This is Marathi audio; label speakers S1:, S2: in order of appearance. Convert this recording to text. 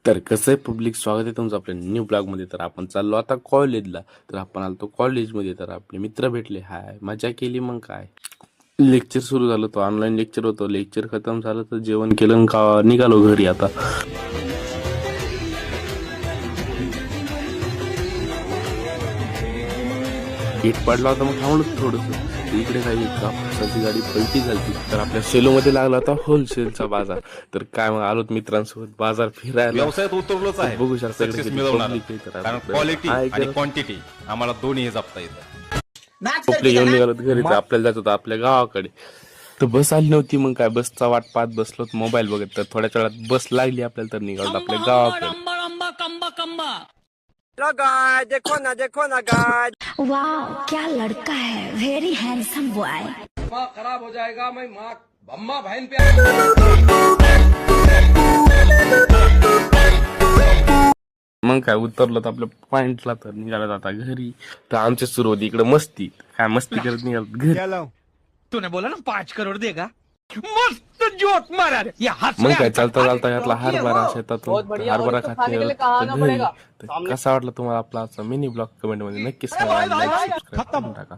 S1: तर कसं आहे पब्लिक, स्वागत आहे तुमचं आपल्या न्यू ब्लॉगमध्ये. तर आपण चाललो आता कॉलेजला. तर आपण आलतो कॉलेजमध्ये, तर आपले मित्र भेटले, हाय मजा केली. मग काय, लेक्चर सुरू झालं, तो ऑनलाईन लेक्चर होतं. लेक्चर खतम झालं तर जेवण केलं आणि का निघालो घरी. आता गेट पडला होता, मग थांबलो थोडंसं. इकडे काही कापसाची गाडी पलटी झाली. तर आपल्या सेलोमध्ये लागला होता होलसेलचा बाजार. तर काय, मग आलोत मित्रांसोबत बाजार फिरायला.
S2: व्यवसायात उतरलोच
S1: तर
S2: आहे.
S1: बघू शकता इकडे
S2: सक्सेस
S1: किती
S2: मिळवणार,
S1: public आहे. तर
S2: कारण
S1: आपल्याला
S2: क्वालिटी
S1: हाय
S2: आणि
S1: करत
S2: क्वांटिटी आम्हाला दोन्ही जपता येतं.
S1: कपडे घेऊन निघालोत घरी. तर आपल्याला जायचं होतं आपल्या गावाकडे. तर बस आली नव्हती. मग काय, बसचा वाट पाहत बसलो मोबाईल बघत. तर थोड्या वेळात बस लागली आपल्याला, तर निघालो आपल्या गावाकडे.
S3: हेलो गाइस, देखो ना गाइस।
S4: वाह क्या लड़का है, वेरी हैंडसम बॉय।
S5: दिमाग खराब हो जाएगा। मैं माँ अम्मा बहन पे
S1: मग काय, उतरलो तर आपल्या पॉइंटला. तर निघाला आता घरी. तर आमची सुरू होती इकडे मस्ती. काय मस्ती करत निघालो घरी.
S5: तूने बोला ना 5 करोड़ देगा। मस्त जोक मारा रे। ये हंस
S1: मग
S5: रहा
S1: काय,
S5: है।
S1: चालता चालता घातला हरभरा शेतातून. हरभरा खात निघालो तर घरी. तर कसा वाटला तुम्हाला आपला आजचा मिनी ब्लॉग कमेंट मध्ये नक्की सांगा. लाईक सबस्क्राईब करून टाका.